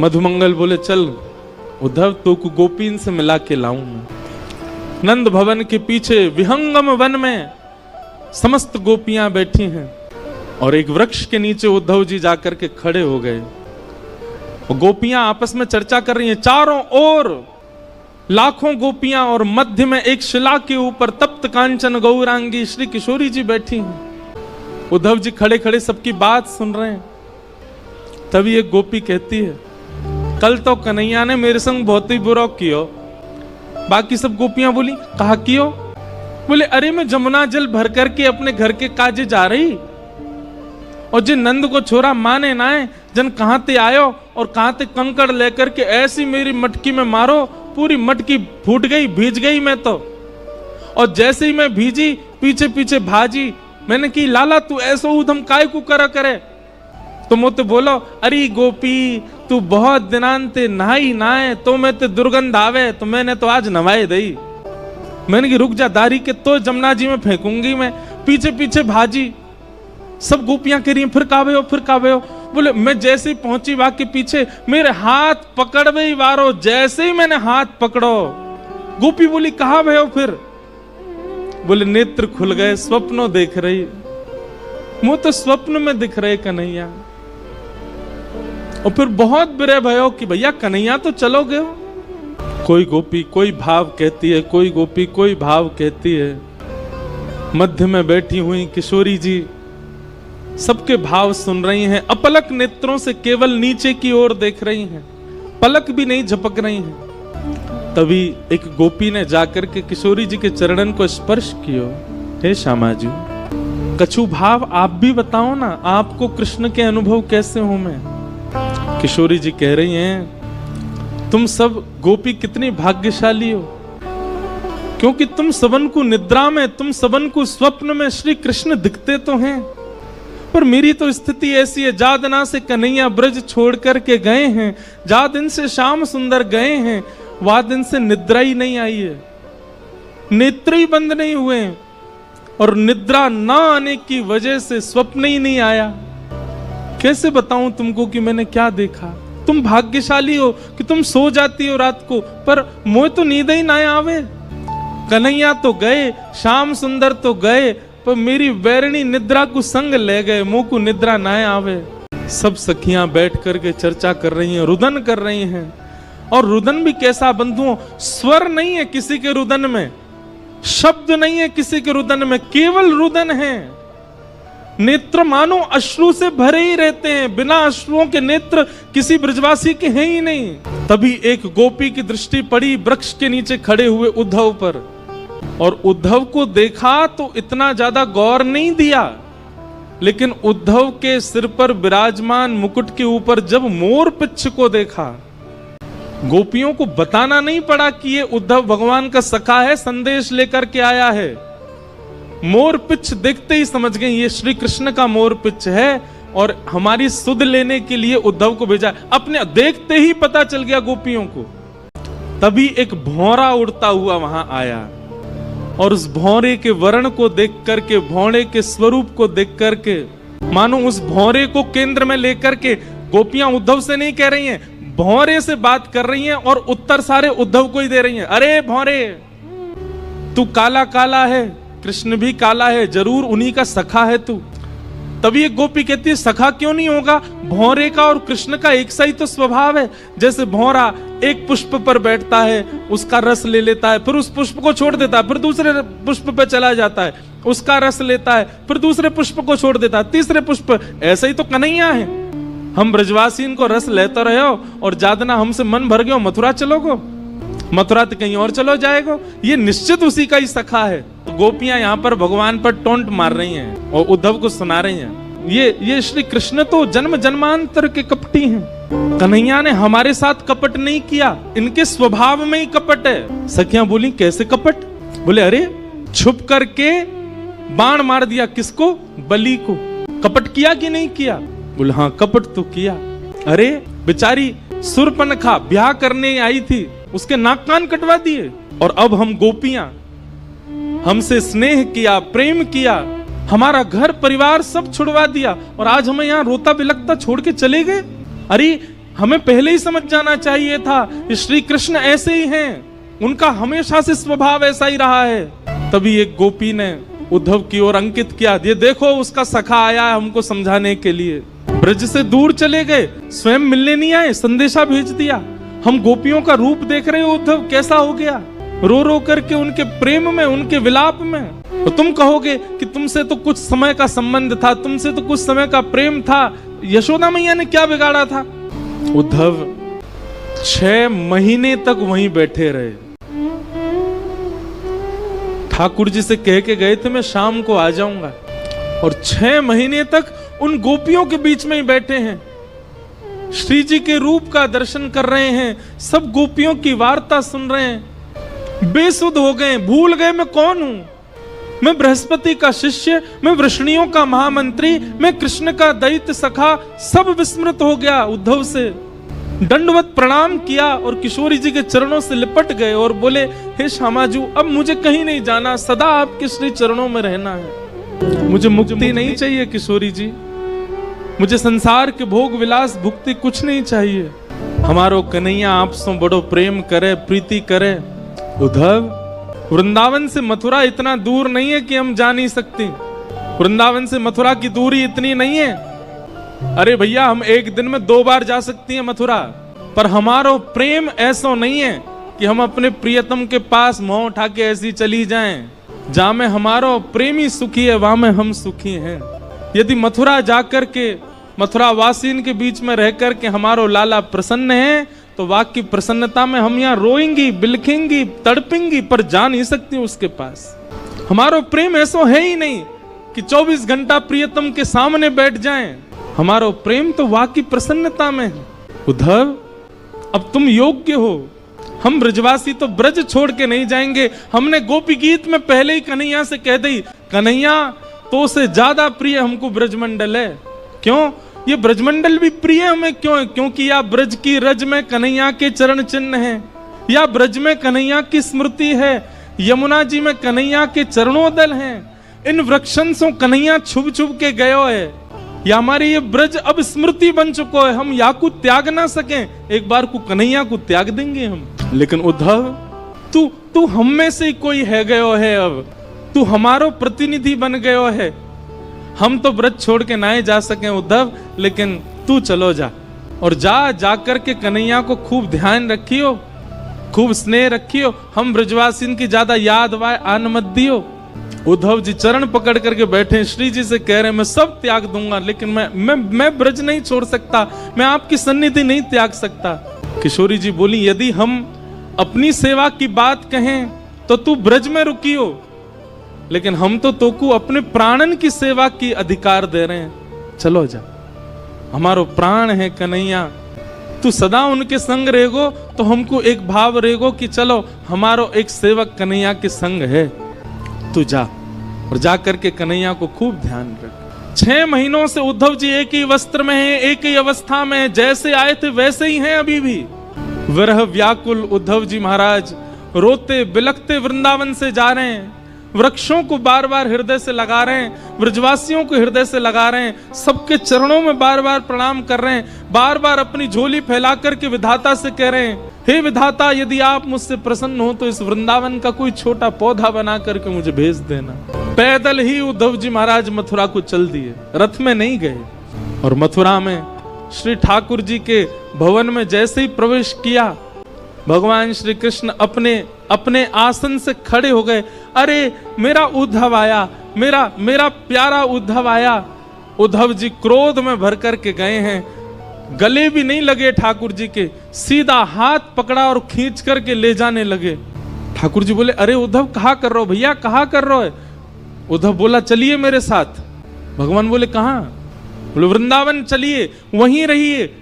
मधुमंगल बोले चल उद्धव तो को गोपीन से मिला के लाऊं मैं। नंद भवन के पीछे विहंगम वन में समस्त गोपियां बैठी हैं और एक वृक्ष के नीचे उद्धव जी जाकर के खड़े हो गए। गोपियां आपस में चर्चा कर रही हैं, चारों ओर लाखों गोपियां और मध्य में एक शिला के ऊपर तप्त कांचन गौरांगी श्री किशोरी जी बैठी हैं। उद्धव जी खड़े खड़े सबकी बात सुन रहे हैं। तभी एक गोपी कहती है, कल तो कन्हैया ने मेरे संग बहुत ही बुरा कियो। बाकी सब गोपियां बोली, कहा कियो? बोले अरे मैं जमुना जल भर करके अपने घर के काजे जा रही और जिन नंद को छोरा माने ना है, जन कहां ते आयो और कहां ते कंकड़ लेकर के ऐसी मेरी मटकी में मारो, पूरी मटकी फूट गई, भीज गई मैं तो। और जैसे ही मैं भीजी पीछे पीछे भाजी, मैंने की लाला तू ऐसो उधम काय को करा करे? तो मुझे बोलो, अरे गोपी तू बहुत दिनांते नहाई नाए तो मैं ते दुर्गंध आवे, तो मैंने तो आज नवाए दई। मैंने की रुक जा दारी के तो जमुना जी में फेंकूंगी मैं। पीछे पीछे भाजी, सब गोपियां कह रही हैं फिर कावे हो फिर कावे हो। बोले मैं जैसे ही पहुंची वहां के पीछे मेरे हाथ पकड़ गई वारो, जैसे ही मैंने हाथ पकड़ो। गोपी बोली कहा भय हो फिर? बोले नेत्र खुल गए, स्वप्नों देख रही, मुंह तो स्वप्न में दिख रहे कन्हैया। और फिर बहुत बुरे भयो कि भैया कन्हैया तो चलोगे हो। कोई गोपी कोई भाव कहती है, कोई गोपी कोई भाव कहती है। मध्य में बैठी हुई किशोरी जी सबके भाव सुन रही हैं, अपलक नेत्रों से केवल नीचे की ओर देख रही हैं, पलक भी नहीं झपक रही हैं। तभी एक गोपी ने जाकर के किशोरी जी के चरणन को स्पर्श किया। हे श्यामा जी, कछु भाव आप भी बताओ ना, आपको कृष्ण के अनुभव कैसे हो? मैं किशोरी जी कह रही हैं, तुम सब गोपी कितनी भाग्यशाली हो, क्योंकि तुम सबन को निद्रा में, तुम सबन को स्वप्न में श्री कृष्ण दिखते तो हैं, पर मेरी तो स्थिति ऐसी है, जा दिना से कन्हैया ब्रज छोड़ करके गए हैं, जा दिन से श्याम सुंदर गए हैं, वह दिन से निद्रा ही नहीं आई है, नेत्र ही बंद नहीं हुए हैं, और निद्रा ना आने की वजह से स्वप्न ही नहीं आया। कैसे बताऊं तुमको कि मैंने क्या देखा? तुम भाग्यशाली हो कि तुम सो जाती हो रात को, पर मोह तो नींद ही ना आवे। कन्हैया तो गए, श्याम सुंदर तो गए, पर मेरी वैरणी निद्रा को संग ले गए, मुंह को निद्रा ना आवे। सब सखियां बैठ करके चर्चा कर रही हैं, रुदन कर रही हैं। और रुदन भी कैसा बंधुओं, स्वर नहीं है किसी के रुदन में, शब्द नहीं है किसी के रुदन में, केवल रुदन है। नेत्र मानो अश्रु से भरे ही रहते हैं, बिना अश्रुओं के नेत्र किसी ब्रजवासी के हैं ही नहीं। तभी एक गोपी की दृष्टि पड़ी वृक्ष के नीचे खड़े हुए उद्धव पर, और उद्धव को देखा तो इतना ज्यादा गौर नहीं दिया, लेकिन उद्धव के सिर पर विराजमान मुकुट के ऊपर जब मोर पिच्छ को देखा, गोपियों को बताना नहीं पड़ा कि ये उद्धव भगवान का सखा है, संदेश लेकर के आया है। मोर पिच्छ देखते ही समझ गए ये श्री कृष्ण का मोर पिच्छ है और हमारी सुध लेने के लिए उद्धव को भेजा। अपने देखते ही पता चल गया गोपियों को। तभी एक भौरा उड़ता हुआ वहां आया और उस भौरे के वर्ण को देख करके, भौरे के स्वरूप को देख करके, मानो उस भौरे को केंद्र में लेकर के गोपियां उद्धव से नहीं कह रही हैं, भौरे से बात कर रही हैं और उत्तर सारे उद्धव को ही दे रही हैं। अरे भौरे, तू काला काला है, कृष्ण भी काला है, जरूर उन्हीं का सखा है तू। तभी एक गोपी कहती है, सखा क्यों नहीं होगा? भौरे का और कृष्ण का एक सा ही तो स्वभाव है। जैसे भौरा एक पुष्प पर बैठता है, उसका रस ले लेता है, फिर उस पुष्प को छोड़ देता है, फिर दूसरे पुष्प पर चला जाता है, उसका रस लेता है, फिर दूसरे पुष्प को छोड़ देता है, तीसरे पुष्प। ऐसा ही तो कन्हैया है। हम ब्रजवासी इनको रस लेते रहे हो और ज्यादा हमसे मन भर गयो, मथुरा चलोगो, मथुरा तो कहीं और चलो जाएगो, ये निश्चित उसी का ही सखा है। तो गोपियां यहाँ पर भगवान पर टोंट मार रही हैं और उद्धव को सुना रही हैं, ये श्री कृष्ण तो जन्म जन्मांतर के कपटी हैं। कन्हैया ने हमारे साथ कपट नहीं किया, इनके स्वभाव में ही कपट है। सखियां बोली कैसे कपट? बोले अरे छुप करके बाण मार दिया, किसको? बलि को। कपट किया कि नहीं किया? बोले हाँ कपट तो किया। अरे बेचारी सुरपनखा ब्याह करने आई थी, उसके नाक कान कटवा दिए, और अब हम गोपियां, हमसे स्नेह किया, प्रेम किया, हमारा घर परिवार सब छुड़वा दिया और आज हमें यहाँ रोता बिलखता छोड़ के चले गए। अरे हमें पहले ही समझ जाना चाहिए था, श्री कृष्ण ऐसे ही हैं, उनका हमेशा से स्वभाव ऐसा ही रहा है। तभी एक गोपी ने उद्धव की ओर अंकित किया, ये देखो उसका सखा आया है हमको समझाने के लिए। ब्रज से दूर चले गए, स्वयं मिलने नहीं आए, संदेशा भेज दिया। हम गोपियों का रूप देख रहे हो उद्धव कैसा हो गया, रो रो करके उनके प्रेम में, उनके विलाप में। तो तुम कहोगे कि तुमसे तो कुछ समय का संबंध था, तुमसे तो कुछ समय का प्रेम था, यशोदा मैया ने क्या बिगाड़ा था? उद्धव 6 महीने तक वहीं बैठे रहे। ठाकुर जी से कह के गए थे मैं शाम को आ जाऊंगा, और 6 महीने तक उन गोपियों के बीच में ही बैठे हैं, श्री जी के रूप का दर्शन कर रहे हैं, सब गोपियों की वार्ता सुन रहे हैं। बेसुध हो गए, भूल गए मैं कौन हूं, मैं बृहस्पति का शिष्य, मैं वृष्णियों का महामंत्री, मैं कृष्ण का दैत्य सखा, सब विस्मृत हो गया। उद्धव से दंडवत प्रणाम किया और किशोरी जी के चरणों से लिपट गए और बोले, हे श्यामाजू, अब मुझे कहीं नहीं जाना, सदा आपके श्री चरणों में रहना है। मुझे मुक्ति नहीं चाहिए किशोरी जी, मुझे संसार के भोग विलास भुक्ति कुछ नहीं चाहिए। हमारो कन्हैया आपसे बड़ो प्रेम करे, प्रीति करे। उद्धव, वृंदावन से मथुरा इतना दूर नहीं है कि हम जा नहीं सकते, वृंदावन से मथुरा की दूरी इतनी नहीं है। अरे भैया, हम एक दिन में 2 बार जा सकती हैं मथुरा, पर हमारो प्रेम ऐसा नहीं है कि हम अपने प्रियतम के पास मुंह उठा के ऐसी चली जाएं। जहां में हमारो प्रेमी सुखी है वहां में हम सुखी हैं। यदि मथुरा जाकर के, मथुरा वासियों के बीच में रह कर के हमारो लाला प्रसन्न है, तो वाकई प्रसन्नता में हम यहाँ रोएंगी, बिलखेंगी, तड़पेंगी, पर जा नहीं सकती उसके पास। हमारो प्रेम ऐसा है ही नहीं कि 24 घंटा प्रियतम के सामने बैठ जाएं। हमारो प्रेम तो वाकई प्रसन्नता में है। उद्धव, अब तुम योग्य हो, हम ब्रजवासी तो ब्रज छोड़ के नहीं जाएंगे। हमने गोपी गीत में पहले ही कन्हैया से कह दी, कन्हैया तो से ज्यादा प्रिय हमको ब्रजमंडल है। क्यों? ये ब्रजमंडल भी प्रिय हमें क्यों है? क्योंकि या ब्रज की रज में कन्हैया के चरण चिन्ह है, या ब्रज में कन्हैया की स्मृति है, यमुना जी में कन्हैया के चरणोदल हैं, इन वृक्षन से कन्हैया छुप छुप के गयो है, या हमारे ये ब्रज अब स्मृति बन चुको है, हम या को त्याग ना सकें, एक बार को कन्हैया को त्याग देंगे हम। लेकिन उद्धव, तू हम में से कोई है गयो है, अब तू हमारो प्रतिनिधि बन गयो है। हम तो ब्रज छोड़ के ना ही जा सके उद्धव, लेकिन तू चलो जा, और जा कर के कन्हैया को खूब ध्यान रखियो, खूब स्नेह रखियो, हम ब्रजवासिन की ज्यादा याद वाय आन मत दियो। उद्धव जी चरण पकड़ करके बैठे, श्री जी से कह रहे मैं सब त्याग दूंगा, लेकिन मैं ब्रज नहीं छोड़ सकता, मैं आपकी सन्निधि नहीं त्याग सकता। किशोरी जी बोली, यदि हम अपनी सेवा की बात कहें तो तू ब्रज में रुकियो, लेकिन हम तो तोकू अपने प्राणन की सेवा की अधिकार दे रहे हैं, चलो जा। हमारो प्राण है कन्हैया, तू सदा उनके संग रहेगो तो हमको एक भाव रहेगो कि चलो हमारो एक सेवक कन्हैया के संग है, तू जा। और जा करके कन्हैया को खूब ध्यान रख। 6 महीनों से उद्धव जी एक ही वस्त्र में हैं, एक ही अवस्था में हैं, जैसे आए थे वैसे ही हैं अभी भी। विरह व्याकुल उद्धव जी महाराज रोते बिलखते वृंदावन से जा रहे हैं, वृक्षों को बार बार हृदय से लगा रहे हैं, ब्रजवासियों को हृदय से लगा रहे हैं, सबके चरणों में बार बार प्रणाम कर रहे हैं, बार बार अपनी झोली फैला करके विधाता से कह रहे हैं, हे विधाता, यदि आप मुझसे प्रसन्न हो तो इस वृंदावन का कोई छोटा पौधा बना करके मुझे भेज देना। पैदल ही उद्धव जी महाराज मथुरा को चल दिए, रथ में नहीं गए। और मथुरा में श्री ठाकुर जी के भवन में जैसे ही प्रवेश किया, भगवान श्री कृष्ण अपने आसन से खड़े हो गए। अरे मेरा उद्धव आया, मेरा प्यारा उद्धव आया। उद्धव जी क्रोध में भर कर के गए हैं, गले भी नहीं लगे ठाकुर जी के, सीधा हाथ पकड़ा और खींच करके ले जाने लगे। ठाकुर जी बोले, अरे उद्धव कहा कर रहे हो भैया, कहा कर रहे हो? उद्धव बोला, चलिए मेरे साथ। भगवान बोले, कहां? बोले, वृंदावन चलिए, वहीं रहिए।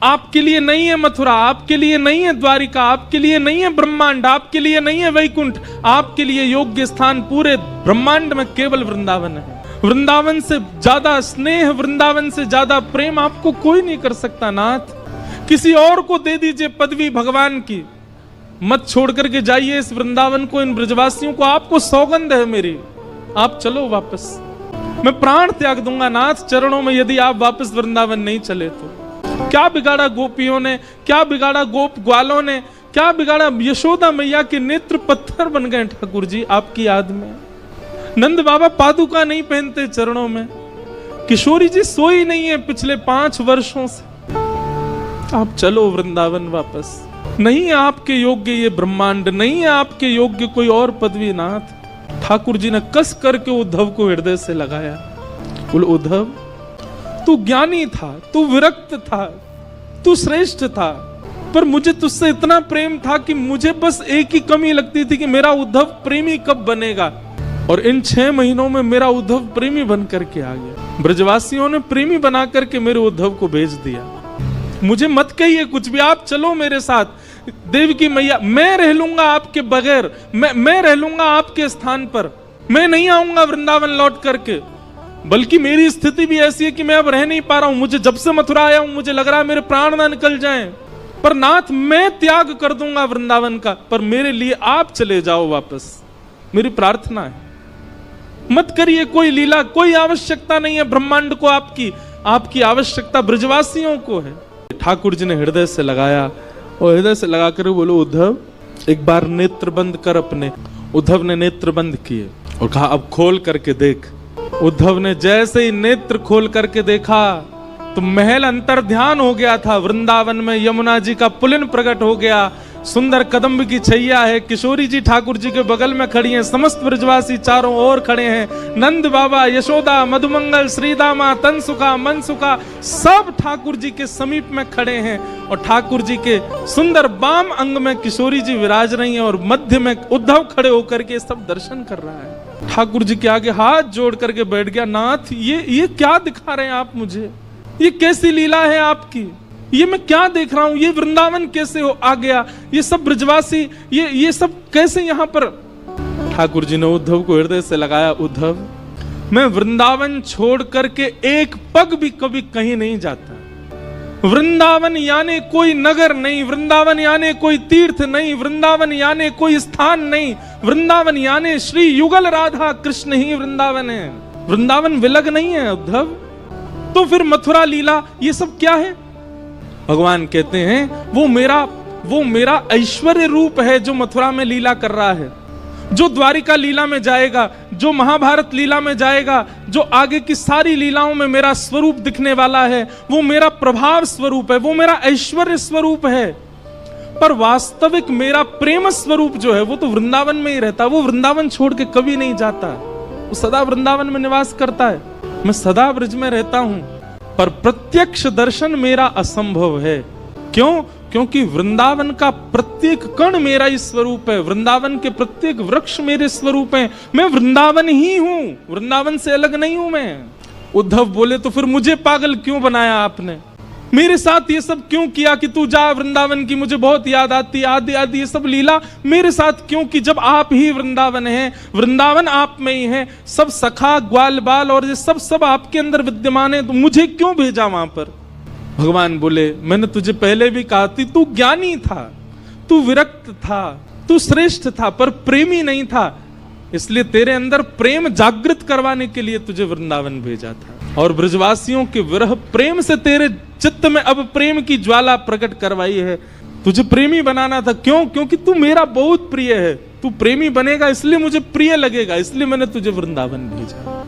आपके लिए नहीं है मथुरा, आपके लिए नहीं है द्वारिका, आपके लिए नहीं है ब्रह्मांड, आपके लिए नहीं है वैकुंठ, आपके लिए योग्य स्थान पूरे ब्रह्मांड में केवल वृंदावन है। वृंदावन से ज्यादा स्नेह, वृंदावन से ज्यादा प्रेम आपको कोई नहीं कर सकता नाथ। किसी और को दे दीजिए पदवी भगवान की, मत छोड़ करके जाइए इस वृंदावन को, इन ब्रजवासियों को। आपको सौगंध है मेरी, आप चलो वापस, मैं प्राण त्याग दूंगा नाथ चरणों में, यदि आप वापस वृंदावन नहीं चले तो। क्या बिगाड़ा गोपियों ने, क्या बिगाड़ा गोप ग्वालों ने, क्या बिगाड़ा? यशोदा मैया के नेत्र पत्थर बन गए ठाकुर जी आपकी याद में। नंद बाबा पादुका नहीं पहनते चरणों में, किशोरी जी सोई नहीं है पिछले 5 वर्षों से। आप चलो वृंदावन वापस। नहीं है आपके योग्य ये ब्रह्मांड, नहीं है आपके योग्य कोई और पदवी नाथ। ठाकुर जी ने कस करके उद्धव को हृदय से लगाया। बोल उद्धव, तू ज्ञानी था, तू विरक्त था, तू श्रेष्ठ था, पर मुझे तुझसे इतना प्रेम था कि मुझे बस एक ही कमी लगती थी कि मेरा उद्धव प्रेमी कब बनेगा। और इन 6 महीनों में मेरा उद्धव प्रेमी बन करके आ गया। ब्रजवासियों ने प्रेमी बना करके मेरे उद्धव को भेज दिया। मुझे मत कहिए कुछ भी, आप चलो मेरे साथ। देवकी मैया, मैं रह लूंगा आपके बगैर, मैं रह लूंगा आपके स्थान पर, मैं नहीं आऊंगा वृंदावन लौट करके। बल्कि मेरी स्थिति भी ऐसी है कि मैं अब रह नहीं पा रहा हूं। मुझे जब से मथुरा आया हूं मुझे लग रहा है मेरे प्राण ना निकल जाएं। पर नाथ, मैं त्याग कर दूंगा वृंदावन का, पर मेरे लिए आप चले जाओ वापस, मेरी प्रार्थना है। मत करिए कोई लीला, कोई आवश्यकता नहीं है ब्रह्मांड को आपकी आवश्यकता ब्रजवासियों को है। ठाकुर जी ने हृदय से लगाया और हृदय से लगाकर बोलो उद्धव, एक बार नेत्र बंद कर अपने। उद्धव ने नेत्र बंद किए और कहा अब खोल करके देख। उद्धव ने जैसे ही नेत्र खोल करके देखा तो महल अंतर ध्यान हो गया था। वृंदावन में यमुना जी का पुलिन प्रकट हो गया, सुंदर कदम्ब की छैया है, किशोरी जी ठाकुर जी के बगल में खड़ी हैं, समस्त ब्रजवासी चारों ओर खड़े हैं, नंद बाबा, यशोदा, मधुमंगल, श्रीदामा, तनसुखा, मनसुखा सब ठाकुर जी के समीप में खड़े हैं। और ठाकुर जी के सुंदर बाम अंग में किशोरी जी विराज रही हैं और मध्य में उद्धव खड़े होकर के सब दर्शन कर रहा है। ठाकुर जी के आगे हाथ जोड़ करके बैठ गया। नाथ, ये क्या दिखा रहे हैं आप मुझे? ये कैसी लीला है आपकी? ये मैं क्या देख रहा हूं? ये वृंदावन कैसे आ गया? ये सब ब्रजवासी, ये सब कैसे यहां पर? ठाकुर जी ने उद्धव को हृदय से लगाया। उद्धव, मैं वृंदावन छोड़ करके एक पग भी कभी कहीं नहीं जाता। वृंदावन यानी कोई नगर नहीं, वृंदावन यानी कोई तीर्थ नहीं, वृंदावन यानी कोई स्थान नहीं, वृंदावन यानी श्री युगल राधा कृष्ण ही वृंदावन है। वृंदावन विलग नहीं है उद्धव। तो फिर मथुरा लीला ये सब क्या है? भगवान कहते हैं वो मेरा ऐश्वर्य रूप है जो मथुरा में लीला कर रहा है, जो द्वारिका लीला में जाएगा, जो महाभारत लीला में जाएगा, जो आगे की सारी लीलाओं में मेरा स्वरूप दिखने वाला है, वो मेरा प्रभाव स्वरूप है, वो मेरा ऐश्वर्य स्वरूप है। पर वास्तविक मेरा प्रेम स्वरूप जो है वो तो वृंदावन में ही रहता। वो वृंदावन छोड़ के कभी नहीं जाता, वो सदा वृंदावन में निवास करता है। मैं सदा ब्रज में रहता हूं, पर प्रत्यक्ष दर्शन मेरा असंभव है। क्यों? क्योंकि वृंदावन का प्रत्येक कण मेरा ही स्वरूप है, वृंदावन के प्रत्येक वृक्ष मेरे स्वरूप हैं। मैं वृंदावन ही हूं, वृंदावन से अलग नहीं हूं मैं। उद्धव बोले तो फिर मुझे पागल क्यों बनाया आपने? मेरे साथ ये सब क्यों किया कि तू जा वृंदावन की मुझे बहुत याद आती, आदि आदि ये सब लीला मेरे साथ क्यों की? जब आप ही वृंदावन हैं, वृंदावन आप में ही है, सब सखा ग्वाल बाल और ये सब आपके अंदर विद्यमान है, तो मुझे क्यों भेजा वहां पर? भगवान बोले मैंने तुझे पहले भी कहा थी, तू ज्ञानी था, तू विरक्त था, तू श्रेष्ठ था, पर प्रेमी नहीं था। इसलिए तेरे अंदर प्रेम जागृत करवाने के लिए तुझे वृंदावन भेजा था। और ब्रजवासियों के विरह प्रेम से तेरे चित्त में अब प्रेम की ज्वाला प्रकट करवाई है। तुझे प्रेमी बनाना था। क्यों? क्योंकि तू मेरा बहुत प्रिय है। तू प्रेमी बनेगा इसलिए मुझे प्रिय लगेगा, इसलिए मैंने तुझे वृंदावन भेजा।